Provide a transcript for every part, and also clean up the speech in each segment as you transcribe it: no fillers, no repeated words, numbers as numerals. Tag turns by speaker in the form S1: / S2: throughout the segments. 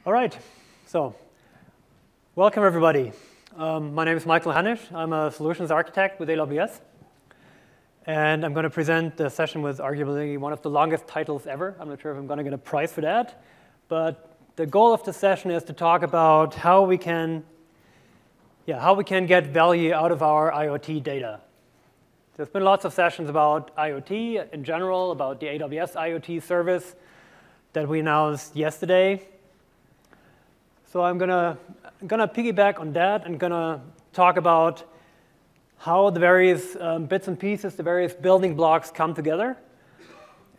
S1: All right, so welcome everybody. My name is Michael Hanisch. I'm a solutions architect with AWS. And I'm going to present the session with arguably one of the longest titles ever. I'm not sure if I'm going to get a prize for that. But the goal of the session is to talk about how we can get value out of our IoT data. There's been lots of sessions about IoT in general, about the AWS IoT service that we announced yesterday. So I'm gonna piggyback on that and gonna talk about how the various bits and pieces, the various building blocks come together,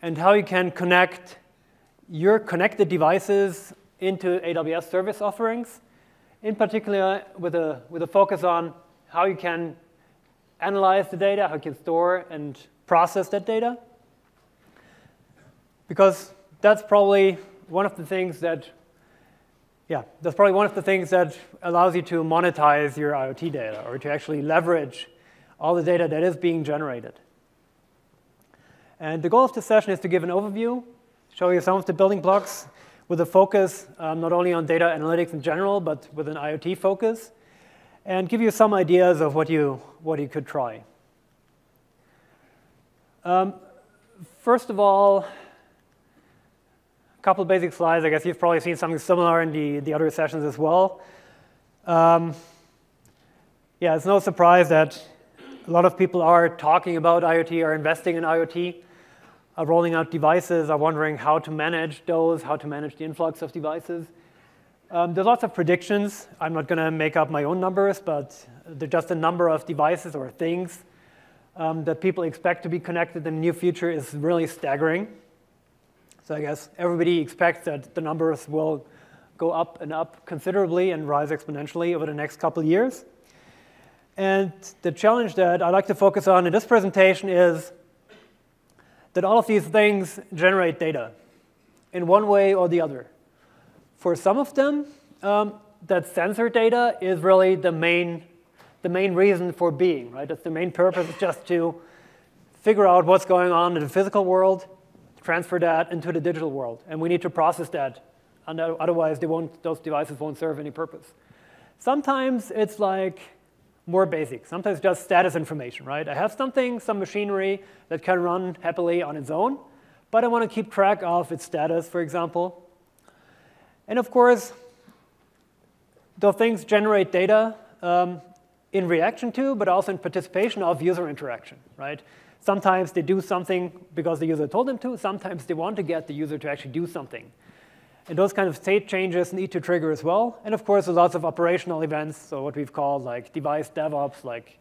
S1: and how you can connect your connected devices into AWS service offerings, in particular with a focus on how you can analyze the data, how you can store and process that data. Because that's probably one of the things that allows you to monetize your IoT data, or to actually leverage all the data that is being generated. And the goal of this session is to give an overview, show you some of the building blocks with a focus not only on data analytics in general, but with an IoT focus, and give you some ideas of what you could try. First of all, a couple of basic slides. I guess you've probably seen something similar in the other sessions as well. It's no surprise that a lot of people are talking about IoT, are investing in IoT, are rolling out devices, are wondering how to manage those, how to manage the influx of devices. There's lots of predictions. I'm not going to make up my own numbers, but just the number of devices or things that people expect to be connected in the near future is really staggering. So I guess everybody expects that the numbers will go up and up considerably and rise exponentially over the next couple of years. And the challenge that I'd like to focus on in this presentation is that all of these things generate data in one way or the other. For some of them, that sensor data is really the main reason for being, right? That's the main purpose, is just to figure out what's going on in the physical world, transfer that into the digital world. And we need to process that, and otherwise those devices won't serve any purpose. Sometimes it's like more basic. Sometimes just status information, right? I have some machinery that can run happily on its own, but I want to keep track of its status, for example. And of course, those things generate data in reaction to, but also in participation of user interaction, right? Sometimes they do something because the user told them to. Sometimes they want to get the user to actually do something. And those kind of state changes need to trigger as well. And of course, there's lots of operational events, so what we've called like device DevOps, like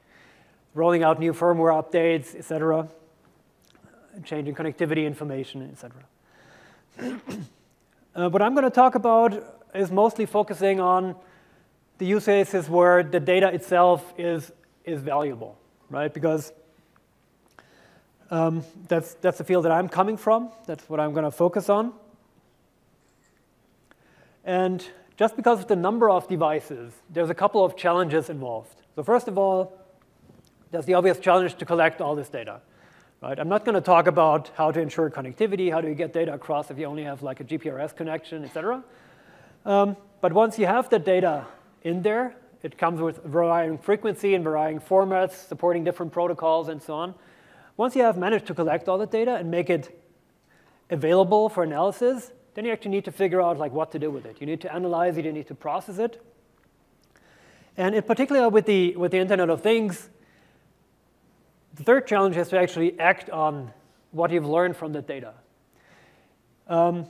S1: rolling out new firmware updates, et cetera, changing connectivity information, et cetera. What I'm going to talk about is mostly focusing on the use cases where the data itself is valuable, right? Because that's the field that I'm coming from. That's what I'm going to focus on. And just because of the number of devices, there's a couple of challenges involved. So first of all, there's the obvious challenge to collect all this data, right? I'm not going to talk about how to ensure connectivity, how do you get data across if you only have like a GPRS connection, et cetera. But once you have the data in there, it comes with varying frequency and varying formats, supporting different protocols and so on. Once you have managed to collect all the data and make it available for analysis, then you actually need to figure out like what to do with it. You need to analyze it, you need to process it. And in particular with the Internet of Things, the third challenge is to actually act on what you've learned from the data. And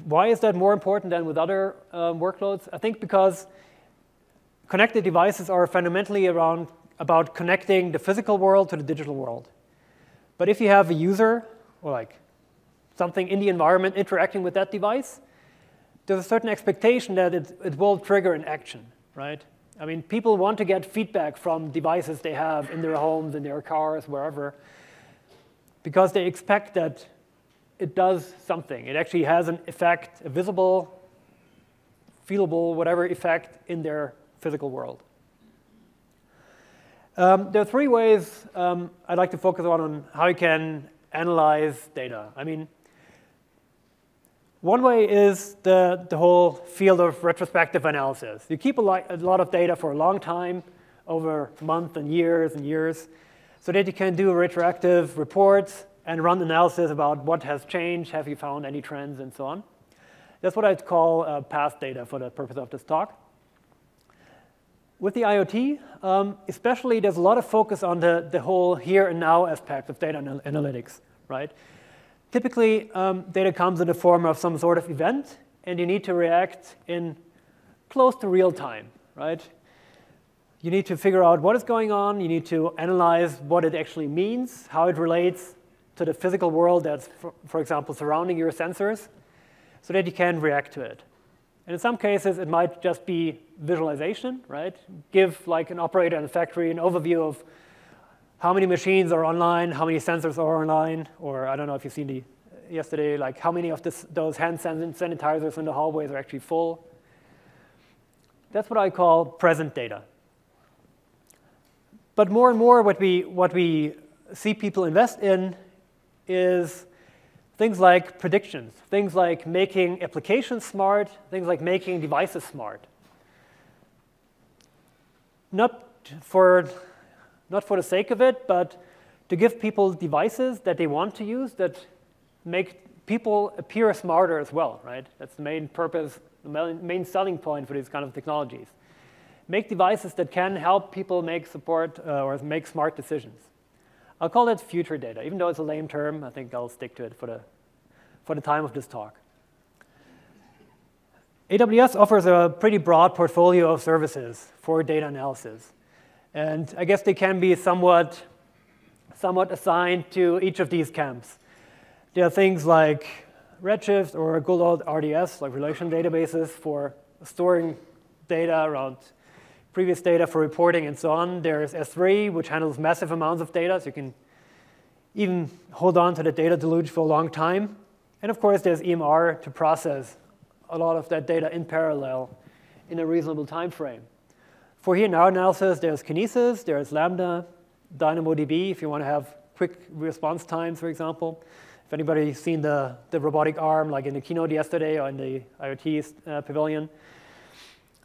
S1: why is that more important than with other workloads? I think because connected devices are fundamentally about connecting the physical world to the digital world. But if you have a user, or like something in the environment interacting with that device, there's a certain expectation that it will trigger an action, right? I mean, people want to get feedback from devices they have in their homes, in their cars, wherever, because they expect that it does something. It actually has an effect, a visible, feelable, whatever effect in their physical world. There are three ways I'd like to focus on how you can analyze data. I mean, One way is the whole field of retrospective analysis. You keep a lot of data for a long time, over months and years, so that you can do retroactive reports and run analysis about what has changed, have you found any trends, and so on. That's what I'd call past data for the purpose of this talk. With the IoT, especially, there's a lot of focus on the whole here and now aspect of data analytics, right? Typically, data comes in the form of some sort of event, and you need to react in close to real time, right? You need to figure out what is going on. You need to analyze what it actually means, how it relates to the physical world that's, for example, surrounding your sensors, so that you can react to it. And in some cases, it might just be visualization, right? Give like an operator in a factory an overview of how many machines are online, how many sensors are online, or I don't know if you've seen yesterday, like how many of those hand sanitizers in the hallways are actually full. That's what I call present data. But more and more what we see people invest in is things like predictions, things like making applications smart, things like making devices smart. Not for the sake of it, but to give people devices that they want to use that make people appear smarter as well, right? That's the main purpose, the main selling point for these kind of technologies. Make devices that can help people make smart decisions. I'll call that future data. Even though it's a lame term, I think I'll stick to it for the time of this talk. AWS offers a pretty broad portfolio of services for data analysis. And I guess they can be somewhat assigned to each of these camps. There are things like Redshift or good old RDS, like relational databases for storing data around previous data for reporting and so on. There's S3, which handles massive amounts of data, so you can even hold on to the data deluge for a long time. And of course, there's EMR to process a lot of that data in parallel in a reasonable time frame. For here now analysis, there's Kinesis, there's Lambda, DynamoDB, if you want to have quick response times, for example. If anybody's seen the robotic arm, like in the keynote yesterday or in the IoT pavilion.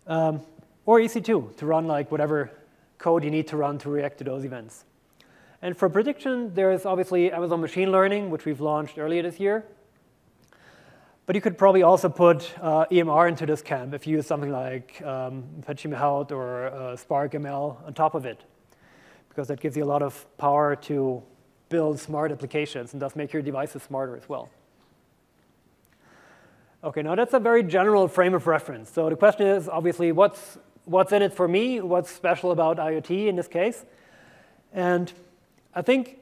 S1: Or EC2 to run like whatever code you need to run to react to those events. And for prediction, there's obviously Amazon Machine Learning, which we've launched earlier this year. But you could probably also put EMR into this camp if you use something like Apache Mahout or Spark ML on top of it, because that gives you a lot of power to build smart applications and thus make your devices smarter as well. OK, now that's a very general frame of reference. So the question is, obviously, what's in it for me? What's special about IoT in this case? And I think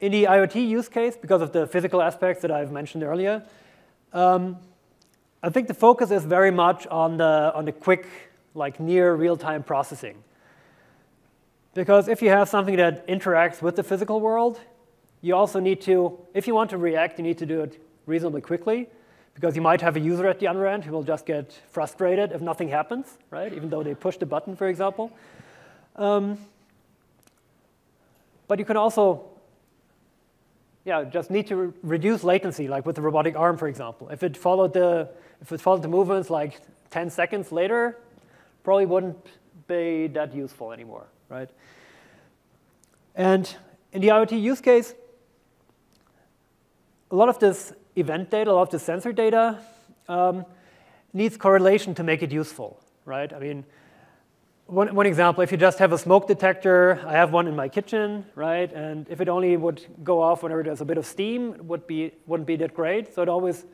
S1: in the IoT use case, because of the physical aspects that I've mentioned earlier, I think the focus is very much on the quick, like near real-time processing. Because if you have something that interacts with the physical world, you also need to, if you want to react, you need to do it reasonably quickly, because you might have a user at the other end who will just get frustrated if nothing happens, right? Even though they push the button, for example. But you can also just need to reduce latency, like with the robotic arm, for example. If it followed the movements like 10 seconds later, probably wouldn't be that useful anymore, right? And in the IoT use case, a lot of this event data, a lot of the sensor data needs correlation to make it useful, right? I mean, one example, if you just have a smoke detector, I have one in my kitchen, right? And if it only would go off whenever there's a bit of steam, it wouldn't be that great. So it always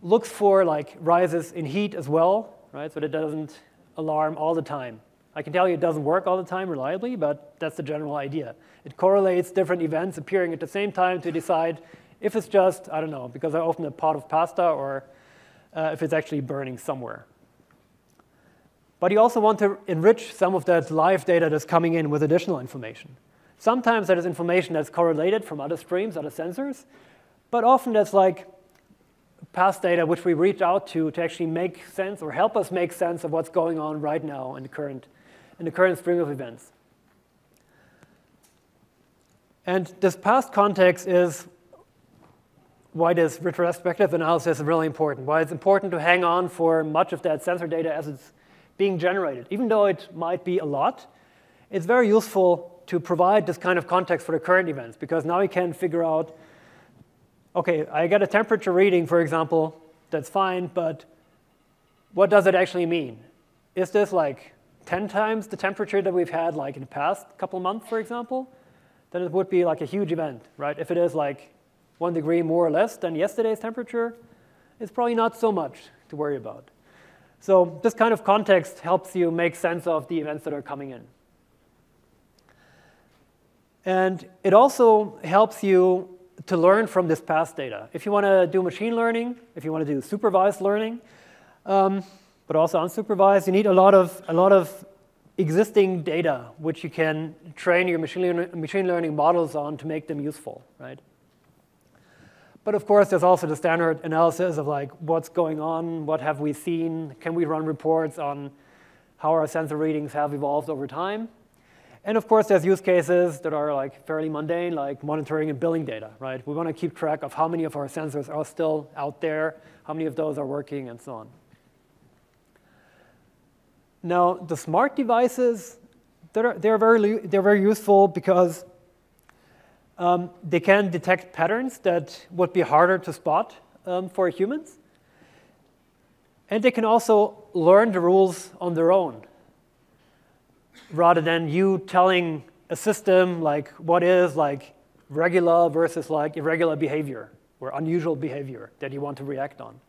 S1: looks for like rises in heat as well, right? So that it doesn't alarm all the time. I can tell you it doesn't work all the time reliably, but that's the general idea. It correlates different events appearing at the same time to decide if it's just, I don't know, because I opened a pot of pasta, or if it's actually burning somewhere. But you also want to enrich some of that live data that's coming in with additional information. Sometimes that is information that's correlated from other streams, other sensors, but often that's like past data which we reach out to actually make sense or help us make sense of what's going on right now in the current stream of events. And this past context is why this retrospective analysis is really important, why it's important to hang on for much of that sensor data as it's being generated. Even though it might be a lot, it's very useful to provide this kind of context for the current events, because now you can figure out, OK, I get a temperature reading, for example, that's fine, but what does it actually mean? Is this like 10 times the temperature that we've had like in the past couple of months, for example? Then it would be like a huge event, right? If it is like 1 degree more or less than yesterday's temperature, it's probably not so much to worry about. So this kind of context helps you make sense of the events that are coming in. And it also helps you to learn from this past data. If you want to do machine learning, if you want to do supervised learning, but also unsupervised, you need a lot of existing data which you can train your machine learning models on to make them useful, right? But of course, there's also the standard analysis of like what's going on, what have we seen, can we run reports on how our sensor readings have evolved over time. And of course, there's use cases that are like fairly mundane, like monitoring and billing data, right? We want to keep track of how many of our sensors are still out there, how many of those are working, and so on. Now, the smart devices, they're very useful because they can detect patterns that would be harder to spot for humans. And they can also learn the rules on their own, rather than you telling a system like what is like regular versus like irregular behavior or unusual behavior that you want to react on.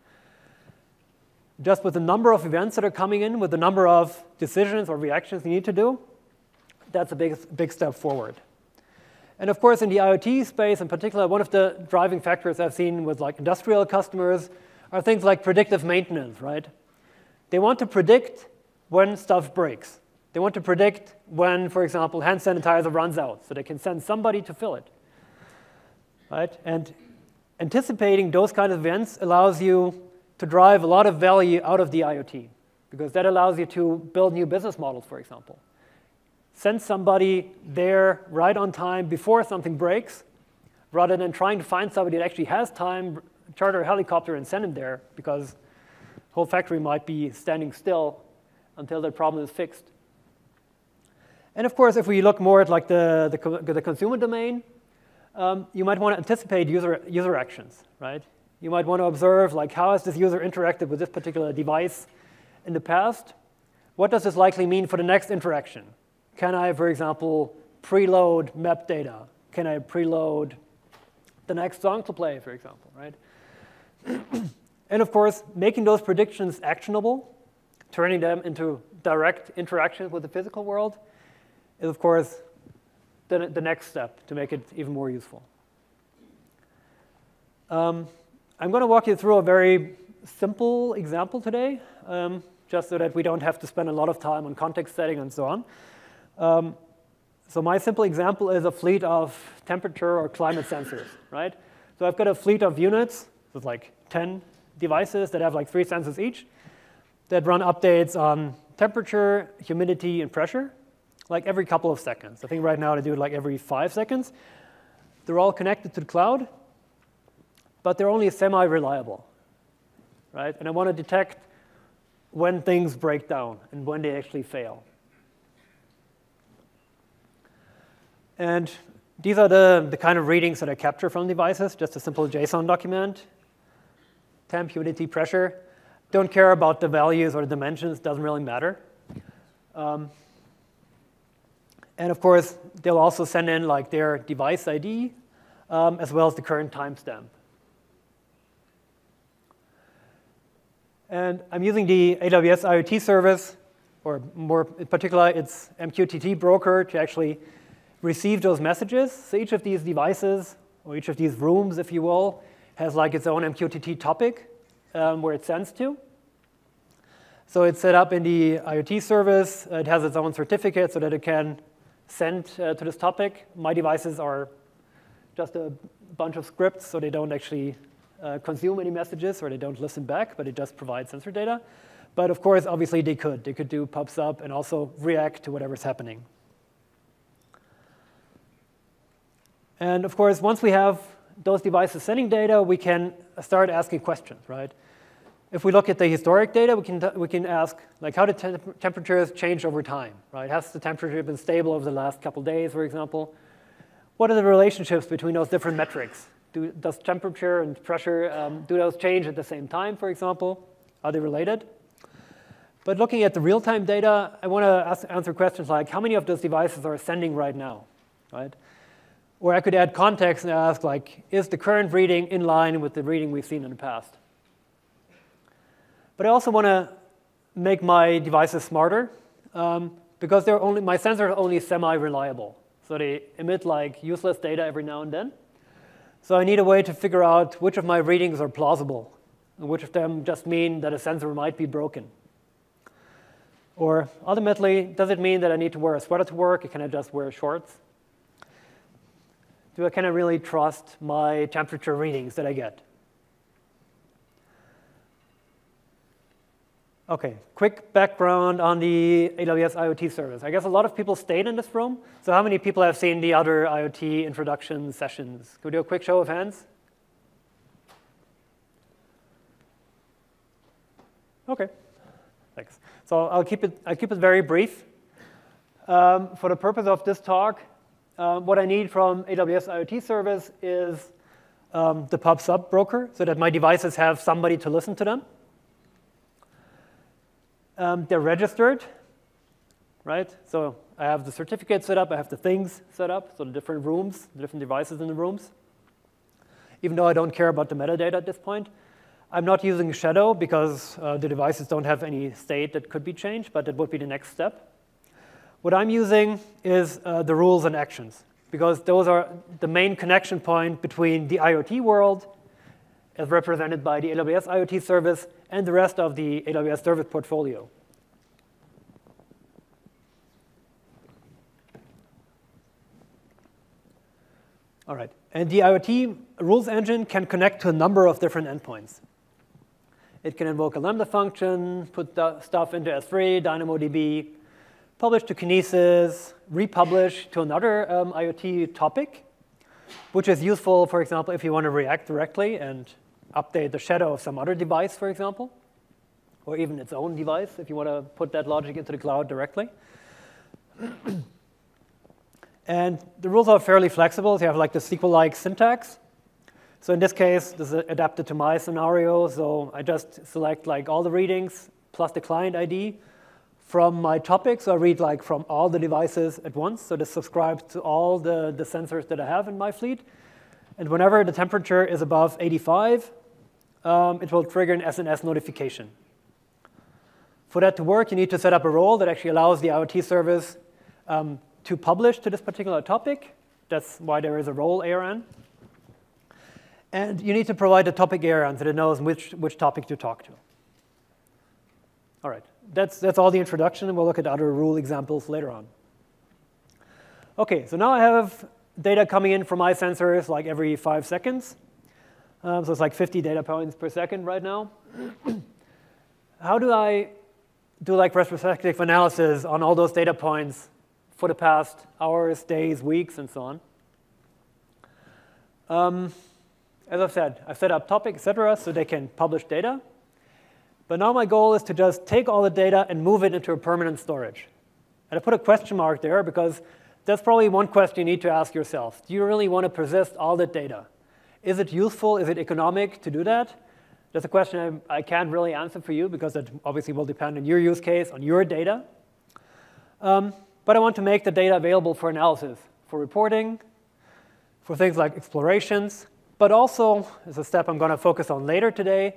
S1: Just with the number of events that are coming in, with the number of decisions or reactions you need to do, that's a big step forward. And of course, in the IoT space in particular, one of the driving factors I've seen with like industrial customers are things like predictive maintenance, right? They want to predict when stuff breaks. They want to predict when, for example, hand sanitizer runs out, so they can send somebody to fill it, right? And anticipating those kind of events allows you to drive a lot of value out of the IoT, because that allows you to build new business models, for example. Send somebody there right on time before something breaks, rather than trying to find somebody that actually has time, charter a helicopter and send him there, because the whole factory might be standing still until that problem is fixed. And of course, if we look more at like the consumer domain, you might want to anticipate user actions, right? You might want to observe like how has this user interacted with this particular device in the past? What does this likely mean for the next interaction? Can I, for example, preload map data? Can I preload the next song to play, for example, right? And of course, making those predictions actionable, turning them into direct interactions with the physical world, is of course the next step to make it even more useful. I'm going to walk you through a very simple example today, just so that we don't have to spend a lot of time on context setting and so on. So my simple example is a fleet of temperature or climate sensors, right? So I've got a fleet of units with like 10 devices that have like 3 sensors each that run updates on temperature, humidity, and pressure, like every couple of seconds. I think right now they do it like every 5 seconds. They're all connected to the cloud, but they're only semi-reliable, right? And I want to detect when things break down and when they actually fail. And these are the kind of readings that I capture from devices, just a simple JSON document. Temp, humidity, pressure. Don't care about the values or the dimensions, doesn't really matter. And of course, they'll also send in like their device ID, as well as the current timestamp. And I'm using the AWS IoT service, or more in particular, its MQTT broker to actually receive those messages. So each of these devices, or each of these rooms, if you will, has like its own MQTT topic where it sends to. So it's set up in the IoT service. It has its own certificate so that it can send to this topic. My devices are just a bunch of scripts, so they don't actually consume any messages, or they don't listen back, but it just provides sensor data. But of course, obviously, they could do pubs up and also react to whatever's happening. And of course, once we have those devices sending data, we can start asking questions, right? If we look at the historic data, we can ask, like, how did temperatures change over time, right? Has the temperature been stable over the last couple of days, for example? What are the relationships between those different metrics? Does temperature and pressure, do those change at the same time, for example? Are they related? But looking at the real-time data, I want to answer questions like, how many of those devices are sending right now, right? Or I could add context and ask, like, is the current reading in line with the reading we've seen in the past? But I also want to make my devices smarter because my sensors are only semi-reliable. So they emit like useless data every now and then. So I need a way to figure out which of my readings are plausible and which of them just mean that a sensor might be broken. Or ultimately, does it mean that I need to wear a sweater to work, or can I just wear shorts? Can I really trust my temperature readings that I get? OK, quick background on the AWS IoT service. I guess a lot of people stayed in this room. So how many people have seen the other IoT introduction sessions? Can we do a quick show of hands? OK, thanks. So I'll keep it very brief. For the purpose of this talk, what I need from AWS IoT service is the pub/sub broker, so that my devices have somebody to listen to them. They're registered, right? So I have the certificate set up. I have the things set up, so the different rooms, the different devices in the rooms. Even though I don't care about the metadata at this point. I'm not using Shadow because the devices don't have any state that could be changed, but that would be the next step. What I'm using is the rules and actions, because those are the main connection point between the IoT world, as represented by the AWS IoT service, and the rest of the AWS service portfolio. All right, and the IoT rules engine can connect to a number of different endpoints. It can invoke a Lambda function, put the stuff into S3, DynamoDB, publish to Kinesis, republish to another IoT topic, which is useful, for example, if you want to react directly and update the shadow of some other device, for example, or even its own device, if you want to put that logic into the cloud directly. And the rules are fairly flexible. So you have like the SQL-like syntax. So in this case, this is adapted to my scenario. So I just select like all the readings plus the client ID from my topic. So I read like from all the devices at once. So this subscribes to all the sensors that I have in my fleet. And whenever the temperature is above 85, it will trigger an SNS notification. For that to work, you need to set up a role that actually allows the IoT service to publish to this particular topic. That's why there is a role ARN. And you need to provide a topic ARN so that it knows which topic to talk to. All right, that's all the introduction, and we'll look at other rule examples later on. OK, so now I have data coming in from my sensors like every 5 seconds. So it's like 50 data points per second right now. How do I do like retrospective analysis on all those data points for the past hours, days, weeks, and so on? As I've said, I've set up topic, et cetera, so they can publish data. But now my goal is to just take all the data and move it into a permanent storage. And I put a question mark there because that's probably one question you need to ask yourself. Do you really want to persist all that data? Is it useful? Is it economic to do that? That's a question I can't really answer for you because it obviously will depend on your use case, on your data. But I want to make the data available for analysis, for reporting, for things like explorations, but also, as a step I'm going to focus on later today,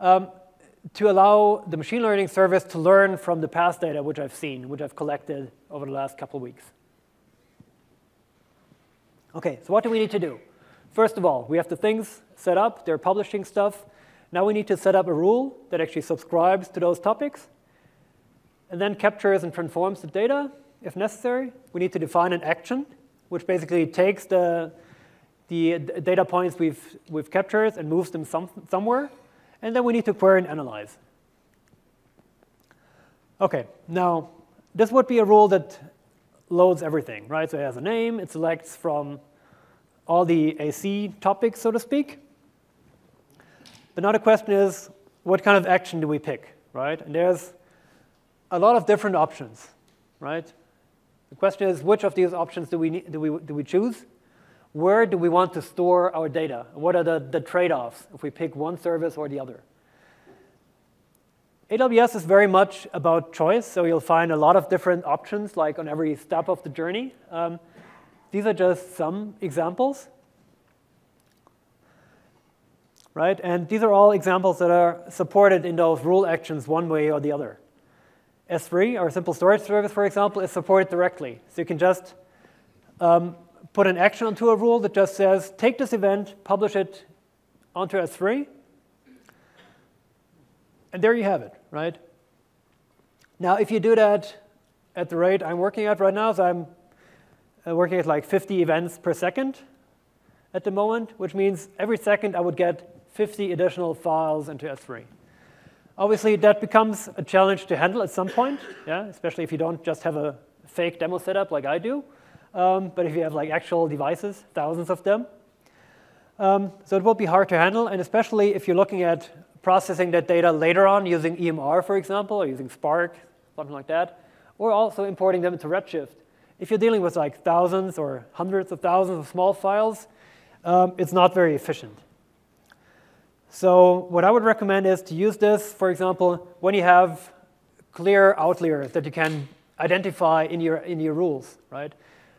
S1: to allow the machine learning service to learn from the past data which I've seen, which I've collected over the last couple of weeks. OK, so what do we need to do? First of all, we have the things set up. They're publishing stuff. Now we need to set up a rule that actually subscribes to those topics and then captures and transforms the data if necessary. We need to define an action, which basically takes the data points we've captured and moves them somewhere. And then we need to query and analyze. OK, now this would be a rule that loads everything, right? So it has a name. It selects from all the AC topics, so to speak. But now the question is, what kind of action do we pick, right? And there's a lot of different options, right? The question is, which of these options do we choose? Where do we want to store our data? What are the trade-offs if we pick one service or the other? AWS is very much about choice, so you'll find a lot of different options, like on every step of the journey. These are just some examples, right? And these are all examples that are supported in those rule actions one way or the other. S3, our simple storage service, for example, is supported directly. So you can just put an action onto a rule that just says, take this event, publish it onto S3, and there you have it, right? Now, if you do that at the rate I'm working at right now, so I'm working at like 50 events per second at the moment, which means every second I would get 50 additional files into S3. Obviously, that becomes a challenge to handle at some point, yeah, especially if you don't just have a fake demo setup like I do. But if you have like actual devices, thousands of them. So it will be hard to handle, and especially if you're looking at processing that data later on using EMR, for example, or using Spark, something like that, or also importing them into Redshift. If you're dealing with like thousands or hundreds of thousands of small files, it's not very efficient. So what I would recommend is to use this, for example, when you have clear outliers that you can identify in your rules, right?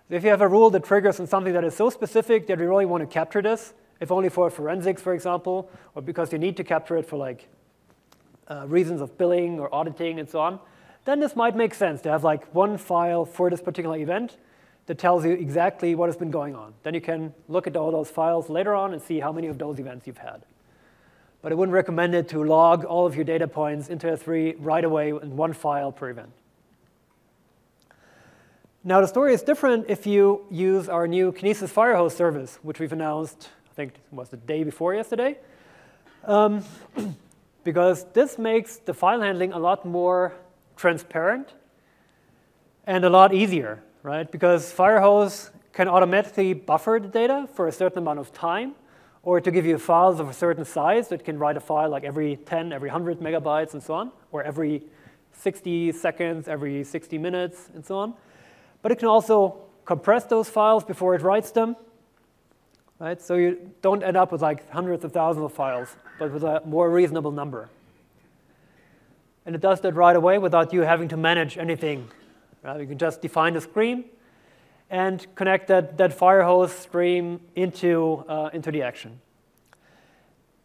S1: So if you have a rule that triggers on something that is so specific that you really want to capture this, if only for forensics, for example, or because you need to capture it for like reasons of billing or auditing and so on, then this might make sense to have like one file for this particular event that tells you exactly what has been going on. Then you can look at all those files later on and see how many of those events you've had. But I wouldn't recommend it to log all of your data points into S3 right away in one file per event. Now, the story is different if you use our new Kinesis Firehose service, which we've announced, I think it was the day before yesterday, because this makes the file handling a lot more transparent and a lot easier, right? Because Firehose can automatically buffer the data for a certain amount of time, or to give you files of a certain size that can write a file like every 10, every 100 megabytes and so on, or every 60 seconds, every 60 minutes, and so on. But it can also compress those files before it writes them, right? So you don't end up with like hundreds of thousands of files, but with a more reasonable number. And it does that right away without you having to manage anything. Right? You can just define the stream and connect that Firehose stream into the action.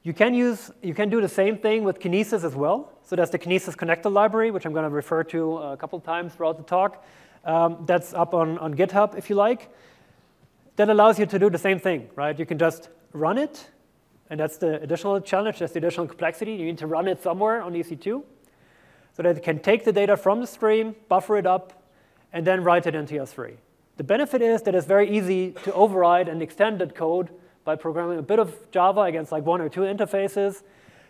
S1: You can do the same thing with Kinesis as well. So there's the Kinesis connector library, which I'm going to refer to a couple of times throughout the talk. That's up on GitHub, if you like. That allows you to do the same thing, right? You can just run it, and that's the additional challenge, that's the additional complexity. You need to run it somewhere on EC2 so that it can take the data from the stream, buffer it up, and then write it into S3. The benefit is that it's very easy to override and extend that code by programming a bit of Java against like one or two interfaces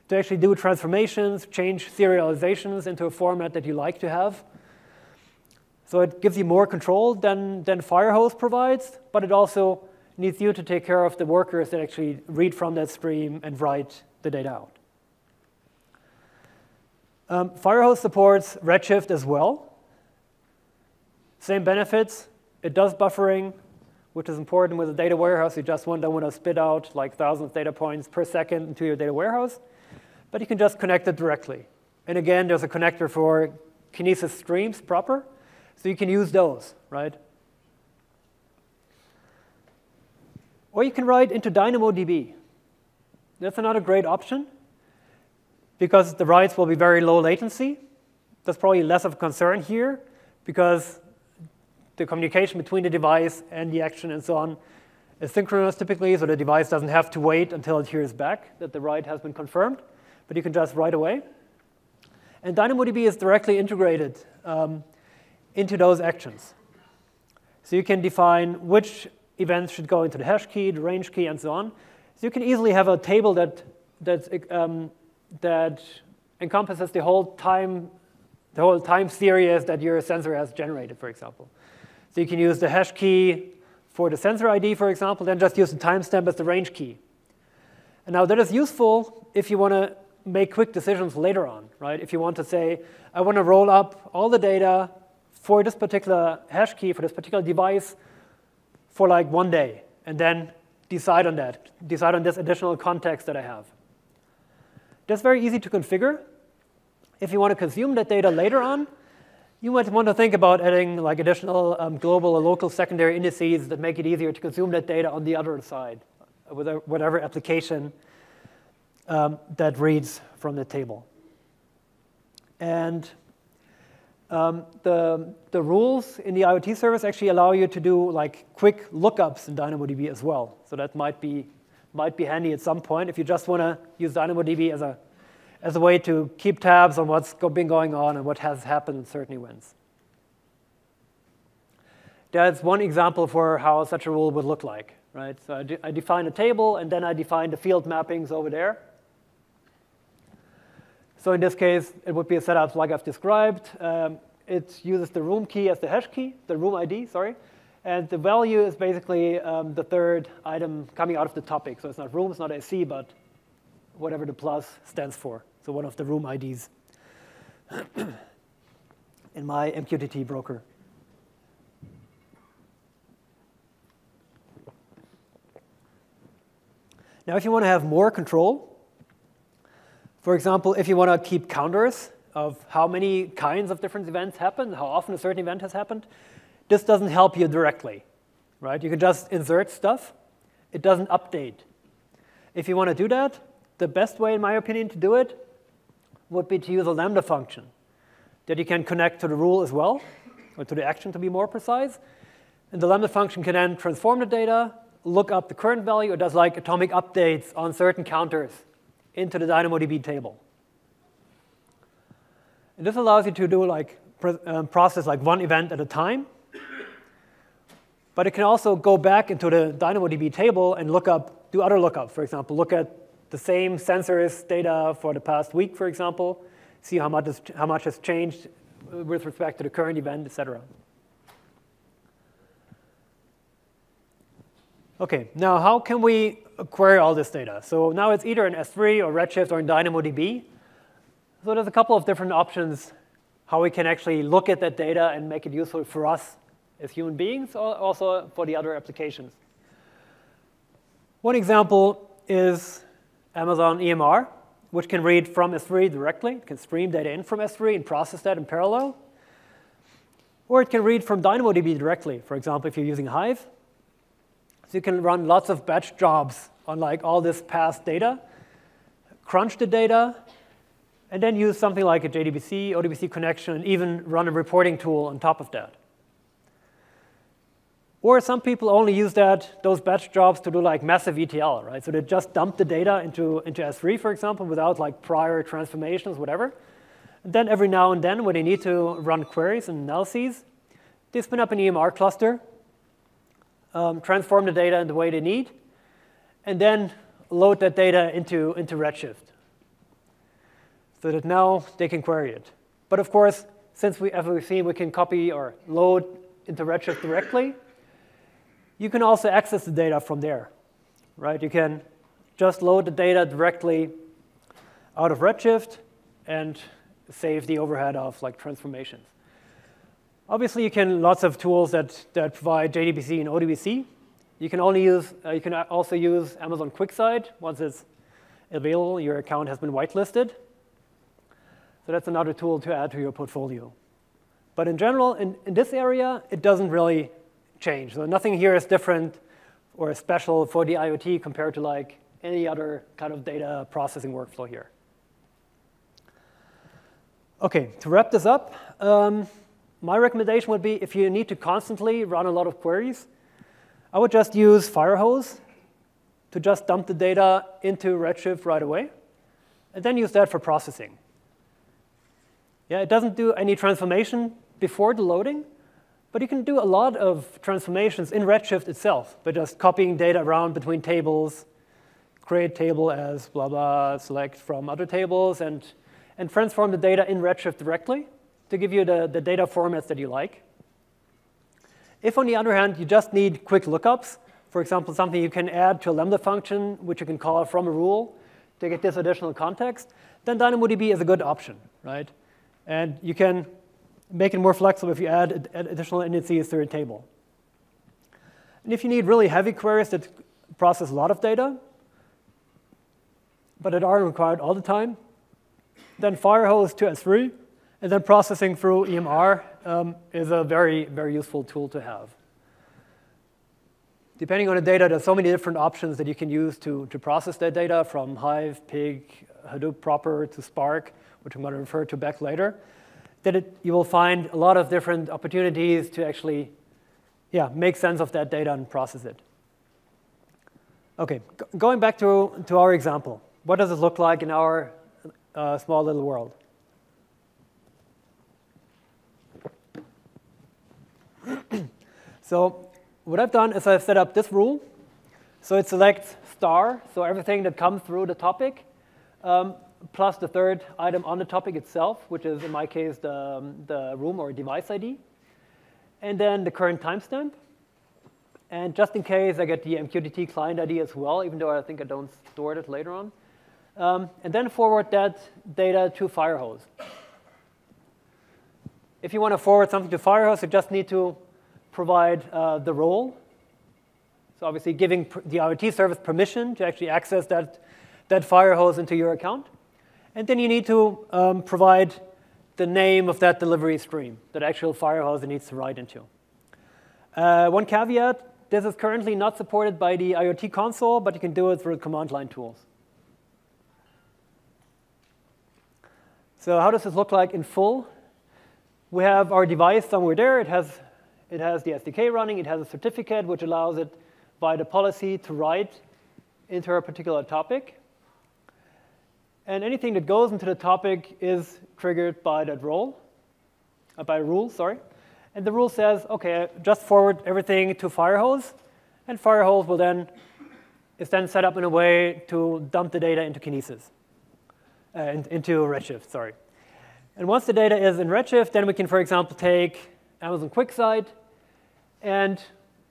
S1: to actually do transformations, change serializations into a format that you like to have. So it gives you more control than Firehose provides, but it also needs you to take care of the workers that actually read from that stream and write the data out. Firehose supports Redshift as well. Same benefits. It does buffering, which is important with a data warehouse. You just don't want to spit out like thousands of data points per second into your data warehouse. But you can just connect it directly. And again, there's a connector for Kinesis streams proper. So you can use those, right? Or you can write into DynamoDB. That's another great option because the writes will be very low latency. That's probably less of a concern here because the communication between the device and the action and so on is synchronous typically, so the device doesn't have to wait until it hears back that the write has been confirmed, but you can just write away. And DynamoDB is directly integrated into those actions. So you can define which events should go into the hash key, the range key, and so on. So you can easily have a table that encompasses the whole time series that your sensor has generated, for example. So you can use the hash key for the sensor ID, for example, then just use the timestamp as the range key. And now that is useful if you want to make quick decisions later on, right? If you want to say, I want to roll up all the data for this particular hash key, for this particular device, for like 1 day, and then decide on that, decide on this additional context that I have. That's very easy to configure. If you want to consume that data later on, you might want to think about adding like additional global or local secondary indices that make it easier to consume that data on the other side, with whatever application that reads from the table. And the rules in the IoT service actually allow you to do like quick lookups in DynamoDB as well. So that might be handy at some point if you just want to use DynamoDB as a way to keep tabs on what's been going on and what has happened in certain events. That's one example for how such a rule would look like, right? So I define a table, and then I define the field mappings over there. So in this case, it would be a setup like I've described. It uses the room key as the hash key, the room ID, sorry. And the value is basically the third item coming out of the topic. So it's not room, it's not AC, but whatever the plus stands for. So one of the room IDs in my MQTT broker. Now, if you want to have more control, for example, if you want to keep counters of how many kinds of different events happen, how often a certain event has happened, this doesn't help you directly, right? You can just insert stuff. It doesn't update. If you want to do that, the best way, in my opinion, to do it would be to use a Lambda function that you can connect to the rule as well, or to the action to be more precise. And the Lambda function can then transform the data, look up the current value, or does like atomic updates on certain counters into the DynamoDB table. And this allows you to do like process like one event at a time. But it can also go back into the DynamoDB table and do other lookups. For example, look at the same sensors data for the past week, for example, see how much has changed with respect to the current event, etc. OK, now how can we query all this data? So now it's either in S3 or Redshift or in DynamoDB. So there's a couple of different options how we can actually look at that data and make it useful for us as human beings, or also for the other applications. One example is Amazon EMR, which can read from S3 directly. It can stream data in from S3 and process that in parallel. Or it can read from DynamoDB directly, for example, if you're using Hive. So you can run lots of batch jobs on like all this past data, crunch the data, and then use something like a JDBC, ODBC connection, and even run a reporting tool on top of that. Or some people only use those batch jobs to do like massive ETL, right? So they just dump the data into S3, for example, without like prior transformations, whatever. And then every now and then, when they need to run queries and analyses, they spin up an EMR cluster, transform the data in the way they need, and then load that data into Redshift, so that now they can query it. But of course, since as we've seen, we can copy or load into Redshift directly, you can also access the data from there, right? You can just load the data directly out of Redshift and save the overhead of like transformations. Obviously, you can lots of tools that provide JDBC and ODBC. You can also use Amazon QuickSight once it's available. Your account has been whitelisted. So that's another tool to add to your portfolio. But in general, in this area, it doesn't really change. So nothing here is different or special for the IoT compared to like any other kind of data processing workflow here. OK, to wrap this up, my recommendation would be if you need to constantly run a lot of queries, I would just use Firehose to just dump the data into Redshift right away, and then use that for processing. Yeah, it doesn't do any transformation before the loading, but you can do a lot of transformations in Redshift itself by just copying data around between tables, create table as blah, blah, select from other tables, and transform the data in Redshift directly to give you the data formats that you like. If, on the other hand, you just need quick lookups, for example, something you can add to a Lambda function, which you can call from a rule to get this additional context, then DynamoDB is a good option, right? And you can make it more flexible if you add additional indices to your table. And if you need really heavy queries that process a lot of data, but that aren't required all the time, then Firehose to S3, and then processing through EMR is a very, very useful tool to have. Depending on the data, there's so many different options that you can use to process that data, from Hive, Pig, Hadoop proper to Spark, which I'm going to refer to back later, that you will find a lot of different opportunities to actually make sense of that data and process it. OK, going back to our example, what does it look like in our small little world? So what I've done is I've set up this rule. So it selects star, so everything that comes through the topic, plus the third item on the topic itself, which is, in my case, the room or device ID, and then the current timestamp. And just in case, I get the MQTT client ID as well, even though I think I don't store it later on. And then forward that data to Firehose. If you want to forward something to Firehose, you just need to provide the role. So obviously giving the IoT service permission to actually access that Firehose into your account. And then you need to provide the name of that delivery stream that actual Firehose needs to write into. One caveat, this is currently not supported by the IoT console, but you can do it through command line tools. So how does this look like in full? We have our device somewhere there. It has the SDK running. It has a certificate, which allows it by the policy to write into a particular topic. And anything that goes into the topic is triggered by that rule. And the rule says, OK, just forward everything to Firehose. And Firehose is then set up in a way to dump the data into Kinesis, into Redshift, sorry. And once the data is in Redshift, then we can, for example, take Amazon QuickSight and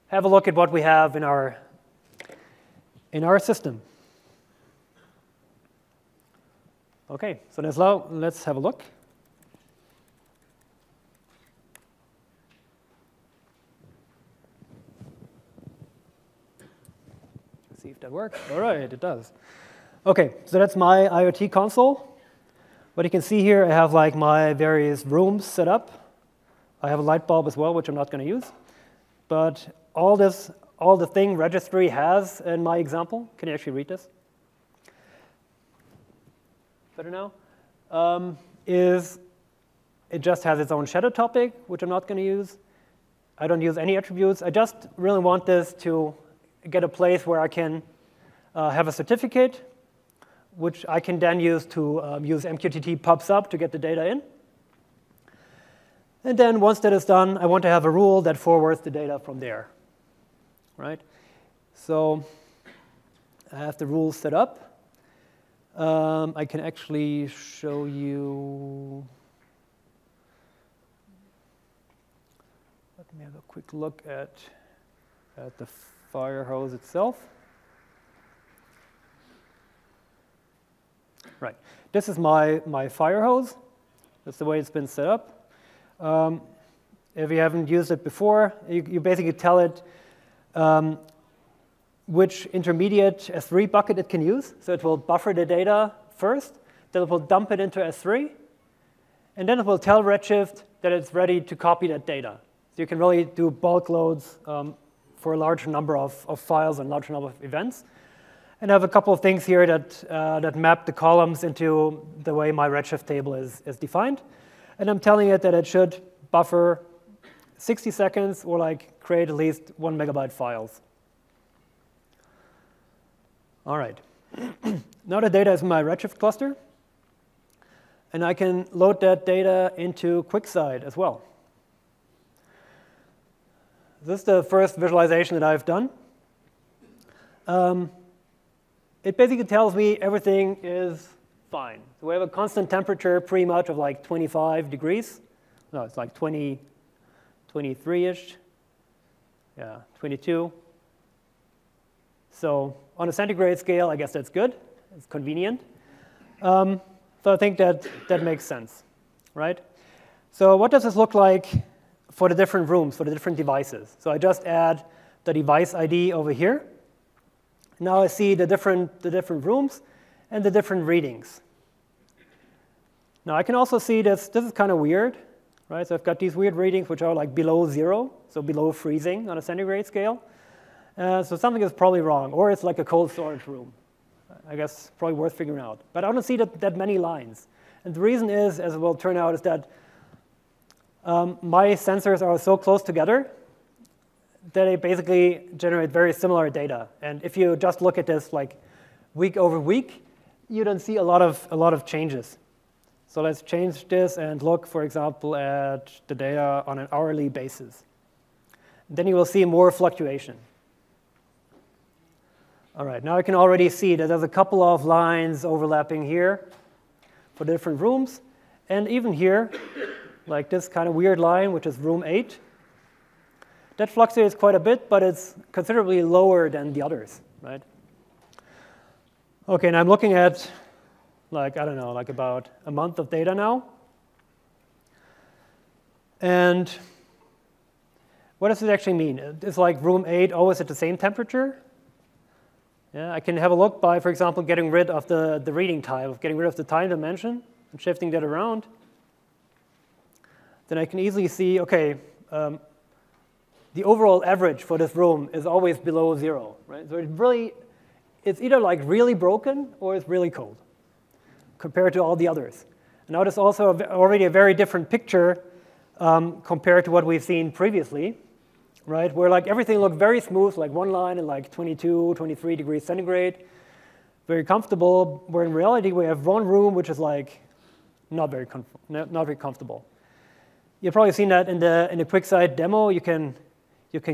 S1: have a look at what we have in our system. OK, so let's have a look. Let's see if that works. All right, it does. OK, so that's my IoT console. What you can see here, I have like my various rooms set up. I have a light bulb as well, which I'm not going to use. But all the thing registry has in my example, can you actually read this? Better now? Is it just has its own shadow topic, which I'm not going to use. I don't use any attributes. I just really want this to get a place where I can have a certificate, which I can then use to use MQTT pubs up to get the data in. And then once that is done, I want to have a rule that forwards the data from there, right? So I have the rules set up. I can actually show you. Let me have a quick look at the Firehose itself. Right. This is my Firehose. That's the way it's been set up. If you haven't used it before, you basically tell it which intermediate S3 bucket it can use. So it will buffer the data first, then it will dump it into S3, and then it will tell Redshift that it's ready to copy that data. So you can really do bulk loads for a large number of files and large number of events. And I have a couple of things here that map the columns into the way my Redshift table is defined. And I'm telling it that it should buffer 60 seconds or like create at least 1 megabyte files. All right. Now the data is in my Redshift cluster. And I can load that data into QuickSight as well. This is the first visualization that I've done. It basically tells me everything is fine. So we have a constant temperature pretty much of like 25 degrees. No, it's like 23-ish. Yeah, 22. So on a centigrade scale, I guess that's good. It's convenient. So I think that makes sense, right? So what does this look like for the different rooms, for the different devices? So I just add the device ID over here. Now I see the different rooms and the different readings. Now I can also see this is kind of weird, right? So I've got these weird readings which are like below 0, so below freezing on a centigrade scale. So something is probably wrong, or it's like a cold storage room. I guess probably worth figuring out. But I don't see that many lines. And the reason is, as it will turn out, is that my sensors are so close together that they basically generate very similar data. And if you just look at this like week over week, you don't see a lot of changes. So let's change this and look, for example, at the data on an hourly basis. Then you will see more fluctuation. All right, now I can already see that there's a couple of lines overlapping here for different rooms. And even here, like this kind of weird line, which is room 8, that fluctuates quite a bit, but it's considerably lower than the others, right? OK, and I'm looking at, like, I don't know, like about a month of data now. And what does it actually mean? Is like room 8 always at the same temperature? Yeah, I can have a look by, for example, getting rid of the reading type, getting rid of the time dimension and shifting that around. Then I can easily see, OK, the overall average for this room is always below 0, right? So it's either like really broken or it's really cold compared to all the others. And now there's also already a very different picture compared to what we've seen previously, right? Where like everything looked very smooth, like one line in like 22, 23 degrees centigrade, very comfortable. Where in reality we have one room which is like not very comfortable. You've probably seen that in the QuickSight demo. You can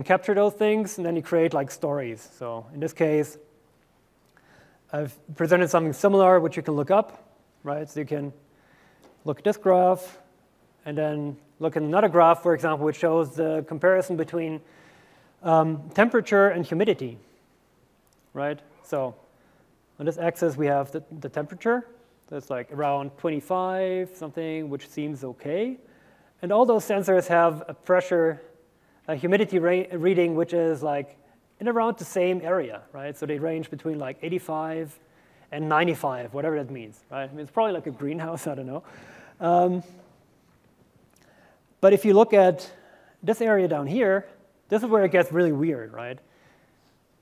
S1: capture those things and then you create like stories. So in this case, I've presented something similar which you can look up, right? So you can look at this graph and then look at another graph, for example, which shows the comparison between temperature and humidity, right? So on this axis, we have the temperature. That's like around 25 something, which seems OK. And all those sensors have a pressure, a humidity reading, which is like in around the same area, right? So they range between like 85 and 95, whatever that means, right? I mean, it's probably like a greenhouse, I don't know. But if you look at this area down here, this is where it gets really weird, right?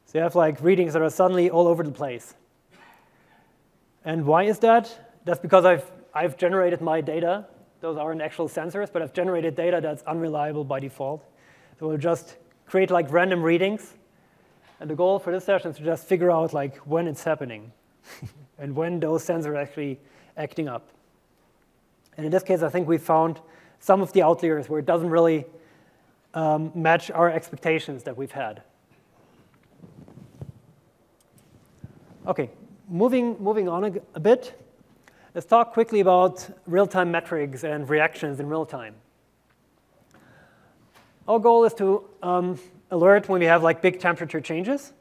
S1: So you have like readings that are suddenly all over the place. And why is that? That's because I've generated my data. Those aren't actual sensors, but I've generated data that's unreliable by default. So we'll just create like random readings. And the goal for this session is to just figure out like when it's happening and when those sensors are actually acting up. And in this case, I think we found some of the outliers where it doesn't really match our expectations that we've had. OK, moving on a bit. Let's talk quickly about real-time metrics and reactions in real time. Our goal is to alert when we have like big temperature changes.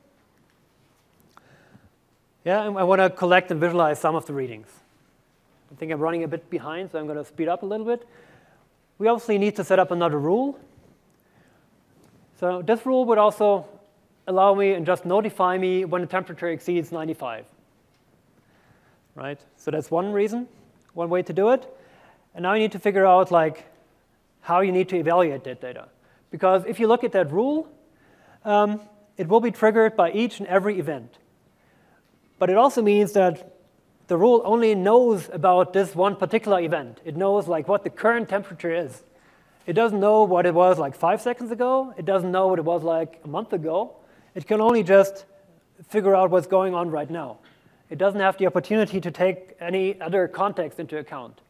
S1: Yeah, and I want to collect and visualize some of the readings. I think I'm running a bit behind, so I'm going to speed up a little bit. We obviously need to set up another rule. So this rule would also allow me and just notify me when the temperature exceeds 95. Right? So that's one reason, one way to do it. And now you need to figure out like how you need to evaluate that data. Because if you look at that rule, it will be triggered by each and every event. But it also means that the rule only knows about this one particular event. It knows like what the current temperature is. It doesn't know what it was like 5 seconds ago. It doesn't know what it was like a month ago. It can only just figure out what's going on right now. It doesn't have the opportunity to take any other context into account.